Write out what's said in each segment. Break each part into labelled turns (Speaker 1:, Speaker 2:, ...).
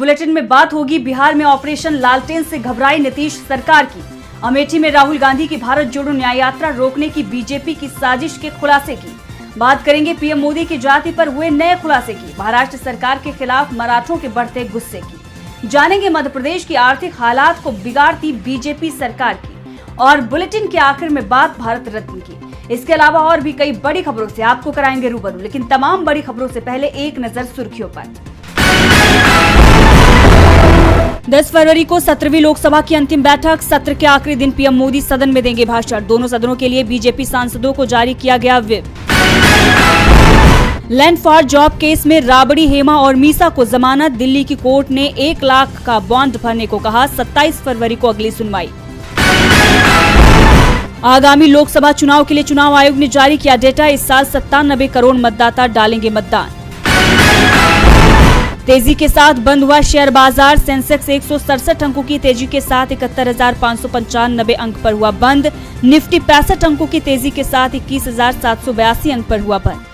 Speaker 1: Bulletin में बात होगी बिहार में ऑपरेशन लालटेन से घबराई नीतीश सरकार की। अमेठी में राहुल गांधी की भारत जोड़ो न्याय यात्रा रोकने की बीजेपी की साजिश के खुलासे की। बात करेंगे पीएम मोदी की जाति पर हुए नए खुलासे की। महाराष्ट्र सरकार के खिलाफ मराठों के बढ़ते गुस्से की। जानेंगे मध्य प्रदेश की आर्थिक हालात को बिगाड़ती बीजेपी सरकार की। और बुलेटिन के आखिर में बात भारत रत्न की। इसके अलावा और भी कई बड़ी खबरों से आपको कराएंगे रूबरू, लेकिन तमाम बड़ी खबरों से पहले एक नजर सुर्खियों पर। 10 फरवरी को 17वीं लोकसभा की अंतिम बैठक। सत्र के आखिरी दिन पीएम मोदी सदन में देंगे भाषण। दोनों सदनों के लिए बीजेपी सांसदों को जारी किया गया whip. Land for job case में राबड़ी, हेमा और मीसा को जमानत। दिल्ली की कोर्ट ने 1 लाख का बॉन्ड भरने को कहा। 27 फरवरी को अगली सुनवाई। आगामी लोकसभा चुनाव के लिए चुनाव आयोग ने जारी किया डेटा। इस साल 97 करोड़ मतदाता डालेंगे मतदान। तेजी के साथ बंद हुआ शेयर बाजार। सेंसेक्स 167 अंकों की तेजी के साथ 71,595 अंक पर हुआ बंद। निफ्टी 65 अंकों की तेजी के साथ 21,782 अंक पर हुआ बंद।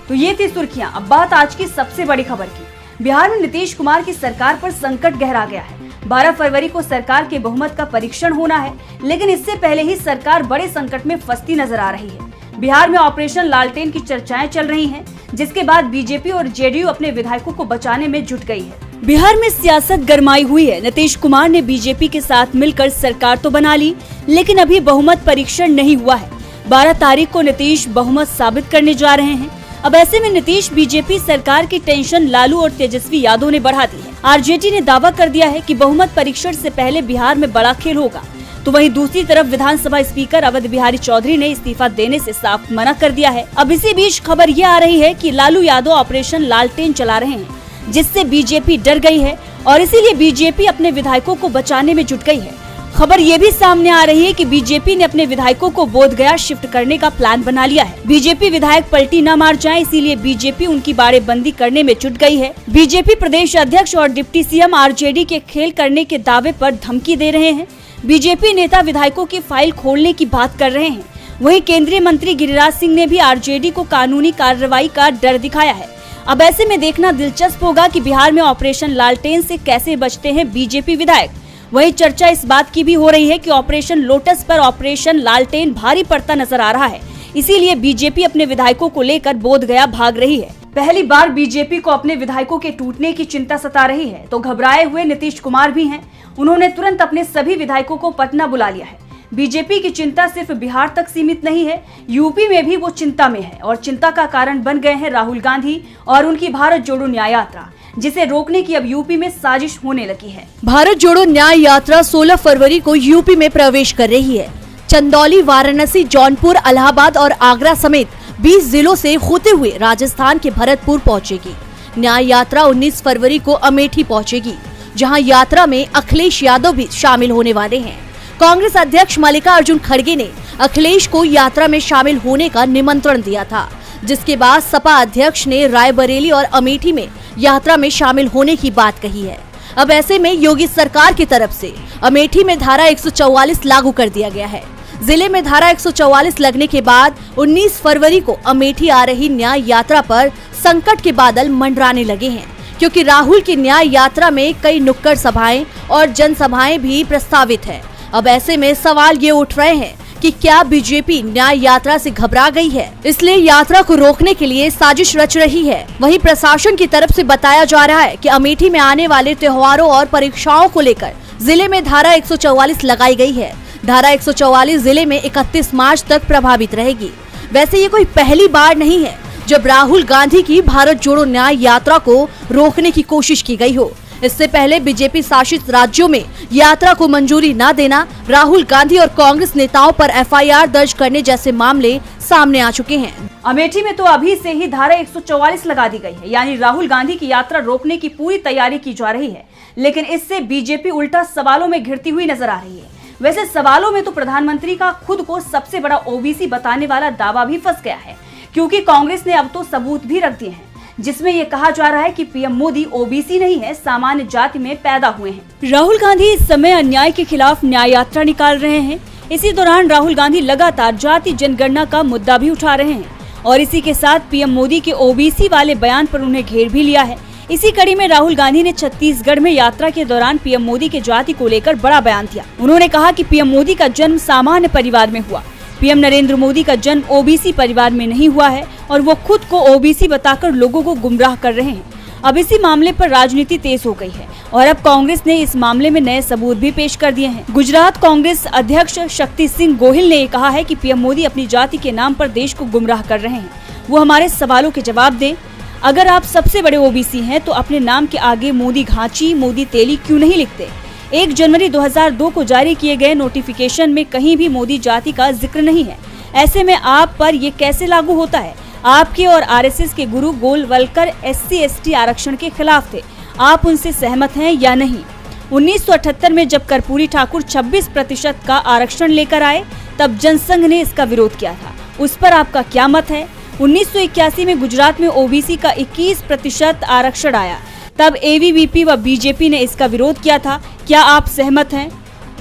Speaker 1: तो ये थी सुर्खियां। अब बात आज की सबसे बड़ी खबर की। बिहार में नीतीश कुमार की सरकार पर संकट गहरा गया है। 12 फरवरी को सरकार के बहुमत का परीक्षण होना है, लेकिन इससे पहले ही सरकार बड़े संकट में फंसती नजर आ रही है। बिहार में ऑपरेशन लालटेन की चर्चाएं चल रही हैं, जिसके बाद बीजेपी और जेडीयू अपने विधायकों को बचाने में जुट गई है। बिहार में सियासत गरमाई हुई है। नीतीश कुमार ने बीजेपी के साथ मिलकर सरकार तो बना ली, लेकिन अभी बहुमत परीक्षण नहीं हुआ है। 12 तारीख को नीतीश बहुमत साबित करने जा रहे हैं। अब ऐसे में नीतीश बीजेपी सरकार की टेंशन लालू और तेजस्वी यादव ने बढ़ा दी है। आरजेडी ने दावा कर दिया है कि बहुमत परीक्षण से पहले बिहार में बड़ा खेल होगा, तो वहीं दूसरी तरफ विधानसभा स्पीकर अवध बिहारी चौधरी ने इस्तीफा देने से साफ मना कर दिया है। अब इसी बीच खबर ये आ रही है कि लालू यादव ऑपरेशन लालटेन चला रहे हैं, जिससे बीजेपी डर गई है और इसीलिए बीजेपी अपने विधायकों को बचाने में जुट गई है। खबर ये भी सामने आ रही है कि बीजेपी ने अपने विधायकों को बोधगया शिफ्ट करने का प्लान बना लिया है। बीजेपी विधायक पलटी न मार जाएं, इसीलिए बीजेपी उनकी बाड़ेबंदी करने में जुट गई है। बीजेपी प्रदेश अध्यक्ष और डिप्टी सीएम आरजेडी के खेल करने के दावे पर धमकी दे रहे हैं। बीजेपी नेता विधायकों की फाइल खोलने की बात कर रहे हैं। वहीं केंद्रीय मंत्री गिरिराज सिंह ने भी आरजेडी को कानूनी कार्रवाई का डर दिखाया है। अब ऐसे में देखना दिलचस्प होगा कि बिहार में ऑपरेशन लालटेन से कैसे बचते हैं बीजेपी विधायक। वहीं चर्चा इस बात की भी हो रही है कि ऑपरेशन लोटस पर ऑपरेशन लालटेन भारी पड़ता नजर आ रहा है, इसीलिए बीजेपी अपने विधायकों को लेकर बोधगया भाग रही है। पहली बार बीजेपी को अपने विधायकों के टूटने की चिंता सता रही है, तो घबराए हुए नीतीश कुमार भी हैं। उन्होंने तुरंत अपने सभी विधायकों को पटना बुला लिया है। बीजेपी की चिंता सिर्फ बिहार तक सीमित नहीं है, यूपी में भी वो चिंता में है और चिंता का कारण बन गए हैं राहुल गांधी और उनकी भारत जोड़ो न्याय यात्रा, जिसे रोकने की अब यूपी में साजिश होने लगी है।
Speaker 2: भारत जोड़ो न्याय यात्रा 16 फरवरी को यूपी में प्रवेश कर रही है। चंदौली, वाराणसी, जौनपुर, इलाहाबाद और आगरा समेत 20 जिलों से होते हुए राजस्थान के भरतपुर पहुंचेगी। न्याय यात्रा 19 फरवरी को अमेठी पहुंचेगी, जहां यात्रा में अखिलेश यादव भी शामिल होने वाले हैं। कांग्रेस अध्यक्ष मल्लिकार्जुन खड़गे ने अखिलेश को यात्रा में शामिल होने का निमंत्रण दिया था, जिसके बाद सपा अध्यक्ष ने रायबरेली और अमेठी में यात्रा में शामिल होने की बात कही है। अब ऐसे में योगी सरकार की तरफ से अमेठी में धारा 144 लागू कर दिया गया है। जिले में धारा 144 लगने के बाद 19 फरवरी को अमेठी आ रही न्याय यात्रा पर संकट के बादल मंडराने लगे हैं, क्योंकि राहुल की न्याय यात्रा में कई नुक्कड़ सभाएं और जनसभाएं भी प्रस्तावित है। अब ऐसे में सवाल ये उठ रहे हैं कि क्या बीजेपी न्याय यात्रा से घबरा गई है, इसलिए यात्रा को रोकने के लिए साजिश रच रही है। वहीं प्रशासन की तरफ से बताया जा रहा है कि अमेठी में आने वाले त्योहारों और परीक्षाओं को लेकर जिले में धारा 144 लगाई गई है। धारा 144 जिले में 31 मार्च तक प्रभावित रहेगी। वैसे ये कोई पहली बार नहीं है जब राहुल गांधी की भारत जोड़ो न्याय यात्रा को रोकने की कोशिश की गई हो। इससे पहले बीजेपी शासित राज्यों में यात्रा को मंजूरी न देना, राहुल गांधी और कांग्रेस नेताओं पर एफआईआर दर्ज करने जैसे मामले सामने आ चुके हैं।
Speaker 1: अमेठी में तो अभी से ही धारा 144 लगा दी गई है, यानी राहुल गांधी की यात्रा रोकने की पूरी तैयारी की जा रही है। लेकिन इससे बीजेपी उल्टा सवालों में घिरती हुई नजर आ रही है। वैसे सवालों में तो प्रधानमंत्री का खुद को सबसे बड़ा ओबीसी बताने वाला दावा भी फंस गया है, क्योंकि कांग्रेस ने अब तो सबूत भी रख दिए हैं, जिसमें ये कहा जा रहा है कि पीएम मोदी ओबीसी नहीं है, सामान्य जाति में पैदा हुए हैं। राहुल गांधी इस समय अन्याय के खिलाफ न्याय यात्रा निकाल रहे हैं। इसी दौरान राहुल गांधी लगातार जाति जनगणना का मुद्दा भी उठा रहे हैं और इसी के साथ पीएम मोदी के ओबीसी वाले बयान पर उन्हें घेर भी लिया है। इसी कड़ी में राहुल गांधी ने छत्तीसगढ़ में यात्रा के दौरान पीएम मोदी के जाति को लेकर बड़ा बयान दिया। उन्होंने कहा कि पीएम मोदी का जन्म सामान्य परिवार में हुआ। पीएम नरेंद्र मोदी का जन्म ओबीसी परिवार में नहीं हुआ है और वो खुद को ओबीसी बताकर लोगों को गुमराह कर रहे हैं। अब इसी मामले पर राजनीति तेज हो गई है और अब कांग्रेस ने इस मामले में नए सबूत भी पेश कर दिए हैं। गुजरात कांग्रेस अध्यक्ष शक्ति सिंह गोहिल ने कहा है कि पीएम मोदी अपनी जाति के नाम पर देश को गुमराह कर रहे हैं। वो हमारे सवालों के जवाब दें। अगर आप सबसे बड़े ओबीसी हैं तो अपने नाम के आगे मोदी घांची, मोदी तेली क्यों नहीं लिखते? 1 जनवरी 2002 को जारी किए गए नोटिफिकेशन में कहीं भी मोदी जाति का जिक्र नहीं है। ऐसे में आप पर ये कैसे लागू होता है? आपके और आरएसएस के गुरु गोलवलकर SC/ST आरक्षण के खिलाफ थे। आप उनसे सहमत हैं या नहीं? 1978 में जब कर्पूरी ठाकुर 26% का आरक्षण लेकर आए तब जनसंघ ने इसका विरोध किया था। उस पर आपका क्या मत है? 1981 में गुजरात में ओबीसी का 21% आरक्षण आया, तब ABVP व बीजेपी ने इसका विरोध किया था। क्या आप सहमत हैं?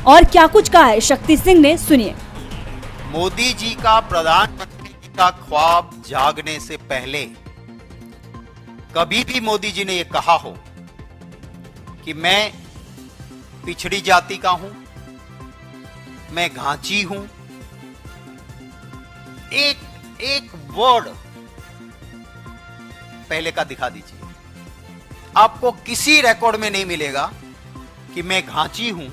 Speaker 1: और क्या कुछ कहा है शक्ति सिंह ने, सुनिए।
Speaker 3: मोदी जी का प्रधानमंत्री का ख्वाब जागने से पहले कभी भी मोदी जी ने यह कहा हो कि मैं पिछड़ी जाति का हूं, मैं घांची हूं, एक वर्ड पहले का दिखा दीजिए। आपको किसी रिकॉर्ड में नहीं मिलेगा कि मैं घांची हूं,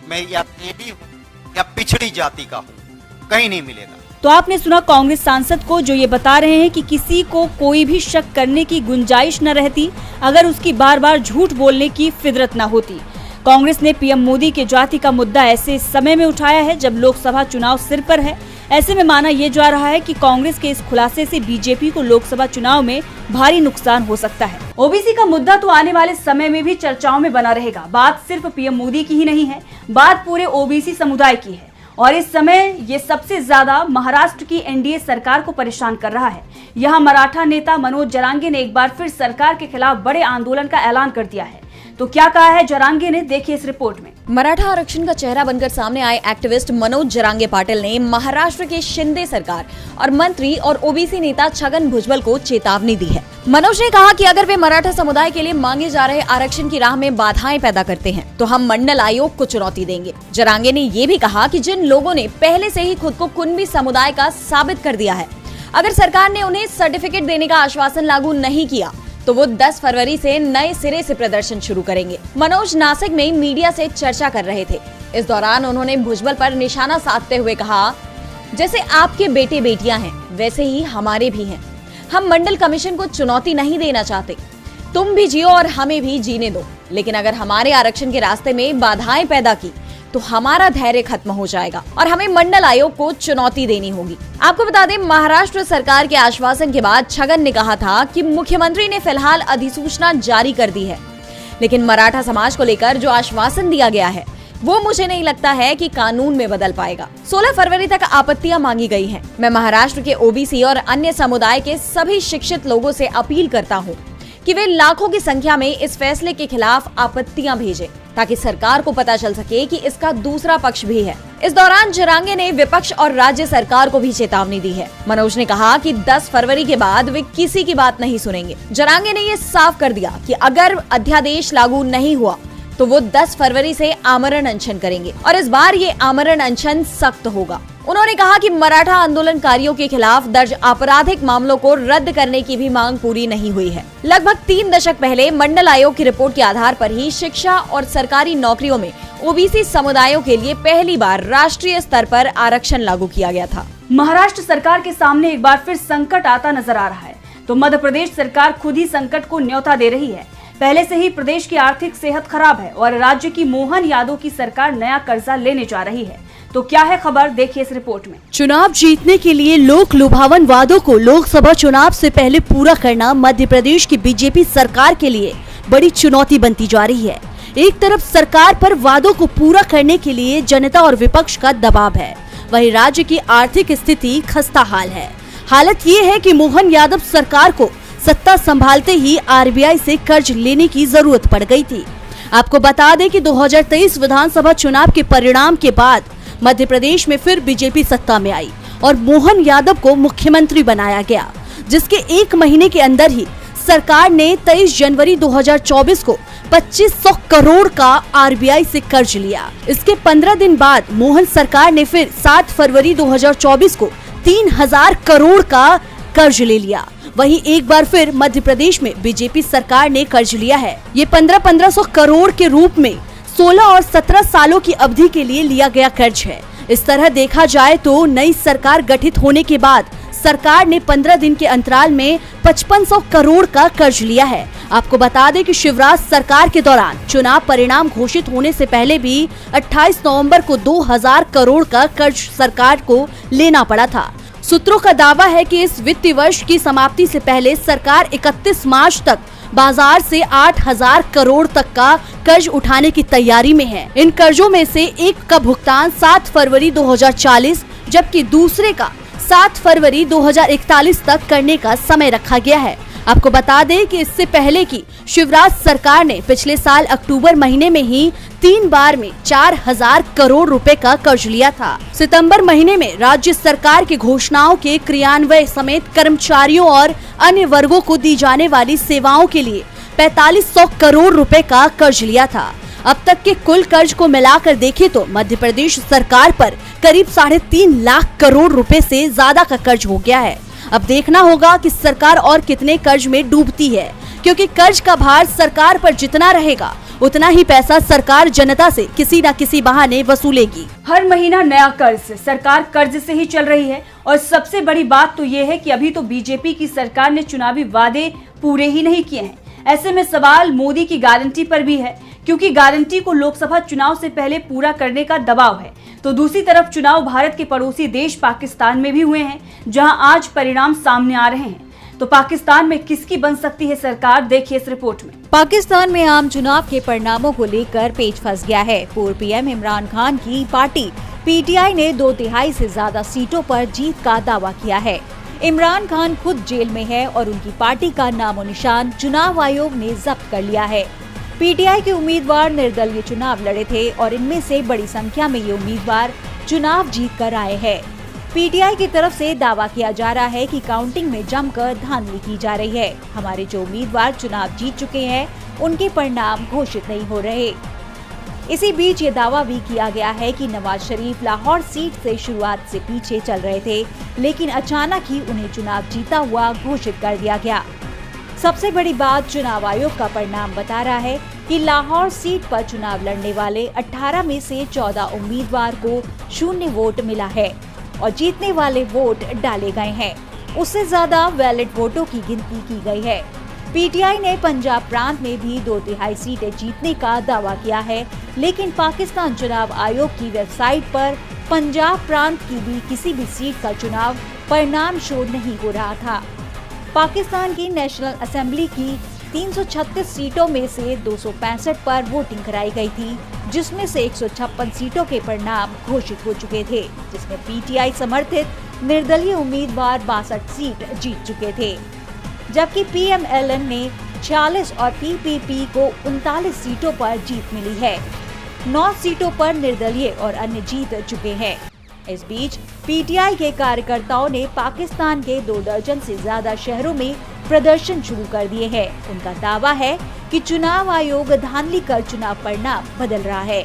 Speaker 3: मैं या तेली हूं या पिछड़ी जाति का हूं, कहीं नहीं मिलेगा।
Speaker 1: तो आपने सुना कांग्रेस सांसद को, जो ये बता रहे हैं कि किसी को कोई भी शक करने की गुंजाइश न रहती अगर उसकी बार बार झूठ बोलने की फितरत न होती। कांग्रेस ने पीएम मोदी के जाति का मुद्दा ऐसे समय में उठाया है जब लोकसभा चुनाव सिर पर है। ऐसे में माना यह जा रहा है कि कांग्रेस के इस खुलासे से बीजेपी को लोकसभा चुनाव में भारी नुकसान हो सकता है। ओबीसी का मुद्दा तो आने वाले समय में भी चर्चाओं में बना रहेगा। बात सिर्फ पीएम मोदी की ही नहीं है, बात पूरे ओबीसी समुदाय की है और इस समय ये सबसे ज्यादा महाराष्ट्र की एनडीए सरकार को परेशान कर रहा है। यहाँ मराठा नेता मनोज जरांगे ने एक बार फिर सरकार के खिलाफ बड़े आंदोलन का ऐलान कर दिया है। तो क्या कहा है जरांगे ने, देखिए इस रिपोर्ट में।
Speaker 2: मराठा आरक्षण का चेहरा बनकर सामने आए एक्टिविस्ट मनोज जरांगे पाटिल ने महाराष्ट्र के शिंदे सरकार और मंत्री और ओबीसी नेता छगन भुजबल को चेतावनी दी है। मनोज ने कहा कि अगर वे मराठा समुदाय के लिए मांगे जा रहे आरक्षण की राह में बाधाएं पैदा करते हैं तो हम मंडल आयोग को चुनौती देंगे। जरांगे ने ये भी कहा कि जिन लोगों ने पहले से ही खुद को कुनबी समुदाय का साबित कर दिया है, अगर सरकार ने उन्हें सर्टिफिकेट देने का आश्वासन लागू नहीं किया तो वो 10 फरवरी से नए सिरे से प्रदर्शन शुरू करेंगे। मनोज नासिक में मीडिया से चर्चा कर रहे थे। इस दौरान उन्होंने भुजबल पर निशाना साधते हुए कहा, जैसे आपके बेटे बेटियां हैं वैसे ही हमारे भी हैं। हम मंडल कमीशन को चुनौती नहीं देना चाहते। तुम भी जियो और हमें भी जीने दो, लेकिन अगर हमारे आरक्षण के रास्ते में बाधाएं पैदा की तो हमारा धैर्य खत्म हो जाएगा और हमें मंडल आयोग को चुनौती देनी होगी। आपको बता दें, महाराष्ट्र सरकार के आश्वासन के बाद छगन ने कहा था कि मुख्यमंत्री ने फिलहाल अधिसूचना जारी कर दी है, लेकिन मराठा समाज को लेकर जो आश्वासन दिया गया है वो मुझे नहीं लगता है कि कानून में बदल पाएगा। 16 फरवरी तक आपत्तियां मांगी गई हैं। मैं महाराष्ट्र के ओबीसी और अन्य समुदाय के सभी शिक्षित लोगों से अपील करता हूं कि वे लाखों की संख्या में इस फैसले के खिलाफ आपत्तियां भेजें ताकि सरकार को पता चल सके कि इसका दूसरा पक्ष भी है। इस दौरान जरांगे ने विपक्ष और राज्य सरकार को भी चेतावनी दी है। मनोज ने कहा कि 10 फरवरी के बाद वे किसी की बात नहीं सुनेंगे। जरांगे ने ये साफ कर दिया कि अगर अध्यादेश लागू नहीं हुआ तो वो 10 फरवरी से आमरण अनशन करेंगे और इस बार ये आमरण अनशन सख्त होगा। उन्होंने कहा कि मराठा आंदोलनकारियों के खिलाफ दर्ज आपराधिक मामलों को रद्द करने की भी मांग पूरी नहीं हुई है। लगभग 3 दशक पहले मंडल आयोग की रिपोर्ट के आधार पर ही शिक्षा और सरकारी नौकरियों में ओबीसी समुदायों के लिए पहली बार राष्ट्रीय स्तर पर आरक्षण लागू किया गया था।
Speaker 1: महाराष्ट्र सरकार के सामने एक बार फिर संकट आता नजर आ रहा है तो मध्य प्रदेश सरकार खुद ही संकट को न्योता दे रही है। पहले से ही प्रदेश की आर्थिक सेहत खराब है और राज्य की मोहन यादव की सरकार नया कर्जा लेने जा रही है। तो क्या है खबर, देखिए इस रिपोर्ट में।
Speaker 2: चुनाव जीतने के लिए लोक लुभावन वादों को लोकसभा चुनाव से पहले पूरा करना मध्य प्रदेश की बीजेपी सरकार के लिए बड़ी चुनौती बनती जा रही है। एक तरफ सरकार पर वादों को पूरा करने के लिए जनता और विपक्ष का दबाव है, वहीं राज्य की आर्थिक स्थिति खस्ता हाल है। हालत ये है कि मोहन यादव सरकार को सत्ता संभालते ही आरबीआई से कर्ज लेने की जरूरत पड़ गई थी। आपको बता दें कि 2023 विधानसभा चुनाव के परिणाम के बाद मध्य प्रदेश में फिर बीजेपी सत्ता में आई और मोहन यादव को मुख्यमंत्री बनाया गया, जिसके 1 महीने के अंदर ही सरकार ने 23 जनवरी 2024 को 2500 करोड़ का आरबीआई से कर्ज लिया। इसके 15 दिन बाद मोहन सरकार ने फिर 7 फरवरी 2024 को 3000 करोड़ का कर्ज ले लिया। वहीं एक बार फिर मध्य प्रदेश में बीजेपी सरकार ने कर्ज लिया है। ये 1500 करोड़ के रूप में 16 और 17 सालों की अवधि के लिए लिया गया कर्ज है। इस तरह देखा जाए तो नई सरकार गठित होने के बाद सरकार ने 15 दिन के अंतराल में 5500 करोड़ का कर्ज लिया है। आपको बता दें कि शिवराज सरकार के दौरान चुनाव परिणाम घोषित होने से पहले भी 28 नवंबर को 2000 करोड़ का कर्ज सरकार को लेना पड़ा था। सूत्रों का दावा है कि इस वित्तीय वर्ष की समाप्ति से पहले सरकार 31 मार्च तक बाजार से 8000 करोड़ तक का कर्ज उठाने की तैयारी में है। इन कर्जों में से एक का भुगतान 7 फरवरी 2040 जबकि दूसरे का 7 फरवरी 2041 तक करने का समय रखा गया है। आपको बता दें कि इससे पहले की शिवराज सरकार ने पिछले साल अक्टूबर महीने में ही 3 बार में 4000 करोड़ रुपए का कर्ज लिया था। सितंबर महीने में राज्य सरकार की घोषणाओं के क्रियान्वयन समेत कर्मचारियों और अन्य वर्गों को दी जाने वाली सेवाओं के लिए 4500 करोड़ रुपए का कर्ज लिया था। अब तक के कुल कर्ज को मिलाकर देखें तो मध्य प्रदेश सरकार पर करीब 3.5 लाख करोड़ रुपए से ज्यादा का कर्ज हो गया है। अब देखना होगा कि सरकार और कितने कर्ज में डूबती है, क्योंकि कर्ज का भार सरकार पर जितना रहेगा उतना ही पैसा सरकार जनता से किसी न किसी बहाने वसूलेगी।
Speaker 1: हर महीना नया कर्ज, सरकार कर्ज से ही चल रही है। और सबसे बड़ी बात तो ये है कि अभी तो बीजेपी की सरकार ने चुनावी वादे पूरे ही नहीं किए हैं। ऐसे में सवाल मोदी की गारंटी पर भी है, क्योंकि गारंटी को लोकसभा चुनाव से पहले पूरा करने का दबाव है। तो दूसरी तरफ चुनाव भारत के पड़ोसी देश पाकिस्तान में भी हुए हैं, जहां आज परिणाम सामने आ रहे हैं। तो पाकिस्तान में किसकी बन सकती है सरकार, देखिए इस रिपोर्ट में।
Speaker 4: पाकिस्तान में आम चुनाव के परिणामों को लेकर पेच फंस गया है। पूर्व पीएम इमरान खान की पार्टी पीटीआई ने 2/3 से ज्यादा सीटों पर जीत का दावा किया है। इमरान खान खुद जेल में है और उनकी पार्टी का नामो निशान चुनाव आयोग ने जब्त कर लिया है। पीटीआई के उम्मीदवार निर्दलीय चुनाव लड़े थे और इनमें से बड़ी संख्या में ये उम्मीदवार चुनाव जीत कर आए हैं। पीटीआई की तरफ से दावा किया जा रहा है कि काउंटिंग में जमकर धांधली की जा रही है। हमारे जो उम्मीदवार चुनाव जीत चुके हैं उनके परिणाम घोषित नहीं हो रहे। इसी बीच ये दावा भी किया गया है कि नवाज शरीफ लाहौर सीट से शुरुआत से पीछे चल रहे थे, लेकिन अचानक ही उन्हें चुनाव जीता हुआ घोषित कर दिया गया। सबसे बड़ी बात चुनाव आयोग का परिणाम बता रहा है कि लाहौर सीट पर चुनाव लड़ने वाले 18 में से 14 उम्मीदवार को 0 वोट मिला है और जीतने वाले वोट डाले गए हैं। उससे ज्यादा वैलिड वोटों की गिनती की गई है। पीटीआई ने पंजाब प्रांत में भी 2/3 सीटें जीतने का दावा किया है, लेकिन पाकिस्तान चुनाव आयोग की वेबसाइट पर पंजाब प्रांत की भी किसी भी सीट का चुनाव परिणाम शो नहीं हो रहा था। पाकिस्तान की नेशनल असेंबली की 336 सीटों में से 265 पर वोटिंग कराई गई थी, जिसमें से 156 सीटों के परिणाम घोषित हो चुके थे, जिसमें पीटीआई समर्थित निर्दलीय उम्मीदवार 62 सीट जीत चुके थे, जबकि पीएमएलएन ने 46 और पीपीपी को 39 सीटों पर जीत मिली है। 9 सीटों पर निर्दलीय और अन्य जीत चुके हैं। इस बीच पीटीआई के कार्यकर्ताओं ने पाकिस्तान के 2 दर्जन से ज्यादा शहरों में प्रदर्शन शुरू कर दिए हैं। उनका दावा है कि चुनाव आयोग धांधली कर चुनाव परिणाम बदल रहा है।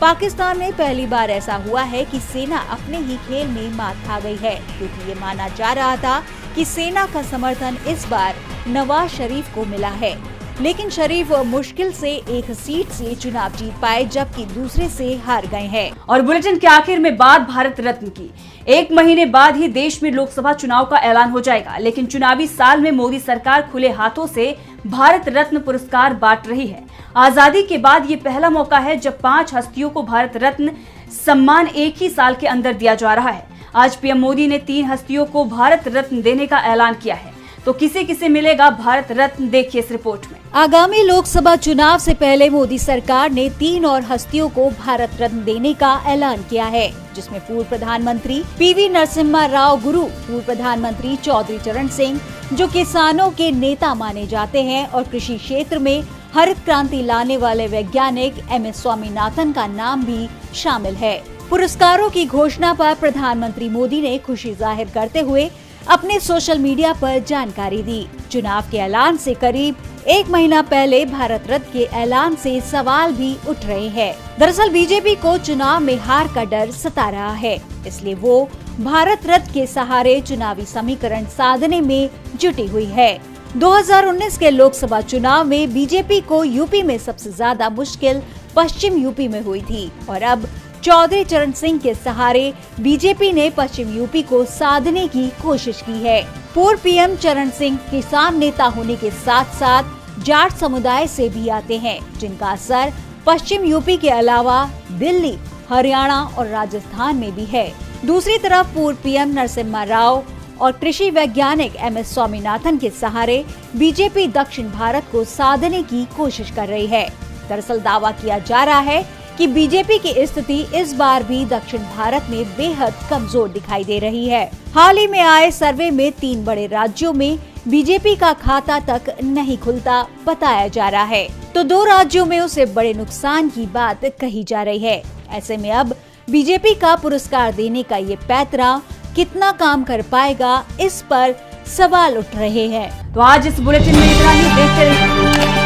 Speaker 4: पाकिस्तान में पहली बार ऐसा हुआ है कि सेना अपने ही खेल में मात खा गई है, क्योंकि ये माना जा रहा था कि सेना का समर्थन इस बार नवाज शरीफ को मिला है, लेकिन शरीफ मुश्किल से एक सीट से चुनाव जीत पाए, जबकि दूसरे से हार गए हैं।
Speaker 1: और बुलेटिन के आखिर में बात भारत रत्न की। 1 महीने बाद ही देश में लोकसभा चुनाव का ऐलान हो जाएगा, लेकिन चुनावी साल में मोदी सरकार खुले हाथों से भारत रत्न पुरस्कार बांट रही है। आजादी के बाद ये पहला मौका है जब 5 हस्तियों को भारत रत्न सम्मान एक ही साल के अंदर दिया जा रहा है। आज पीएम मोदी ने 3 हस्तियों को भारत रत्न देने का ऐलान किया है। तो किसे किसे मिलेगा भारत रत्न, देखिए इस रिपोर्ट में।
Speaker 4: आगामी लोकसभा चुनाव से पहले मोदी सरकार ने 3 और हस्तियों को भारत रत्न देने का ऐलान किया है, जिसमें पूर्व प्रधानमंत्री पीवी नरसिम्हा राव गुरु, पूर्व प्रधानमंत्री चौधरी चरण सिंह, जो किसानों के नेता माने जाते हैं, और कृषि क्षेत्र में हरित क्रांति लाने वाले वैज्ञानिक MS स्वामीनाथन का नाम भी शामिल है। पुरस्कारों की घोषणा पर प्रधानमंत्री मोदी ने खुशी जाहिर करते हुए अपने सोशल मीडिया पर जानकारी दी। चुनाव के ऐलान से करीब 1 महीना पहले भारत रत्न के ऐलान से सवाल भी उठ रहे हैं। दरअसल बीजेपी को चुनाव में हार का डर सता रहा है, इसलिए वो भारत रत्न के सहारे चुनावी समीकरण साधने में जुटी हुई है। 2019 के लोकसभा चुनाव में बीजेपी को यूपी में सबसे ज्यादा मुश्किल पश्चिम यूपी में हुई थी और अब चौधरी चरण सिंह के सहारे बीजेपी ने पश्चिम यूपी को साधने की कोशिश की है। पूर्व पीएम चरण सिंह किसान नेता होने के साथ साथ जाट समुदाय से भी आते हैं, जिनका असर पश्चिम यूपी के अलावा दिल्ली, हरियाणा और राजस्थान में भी है। दूसरी तरफ पूर्व पीएम नरसिम्हा राव और कृषि वैज्ञानिक MS स्वामीनाथन के सहारे बीजेपी दक्षिण भारत को साधने की कोशिश कर रही है। दरअसल दावा किया जा रहा है कि बीजेपी की स्थिति इस बार भी दक्षिण भारत में बेहद कमजोर दिखाई दे रही है। हाल ही में आए सर्वे में 3 बड़े राज्यों में बीजेपी का खाता तक नहीं खुलता बताया जा रहा है, तो 2 राज्यों में उसे बड़े नुकसान की बात कही जा रही है। ऐसे में अब बीजेपी का पुरस्कार देने का ये पैंतरा कितना काम कर पाएगा, इस पर सवाल उठ रहे हैं।
Speaker 1: तो आज इस बुलेटिन में इतना ही। देखते रहिए।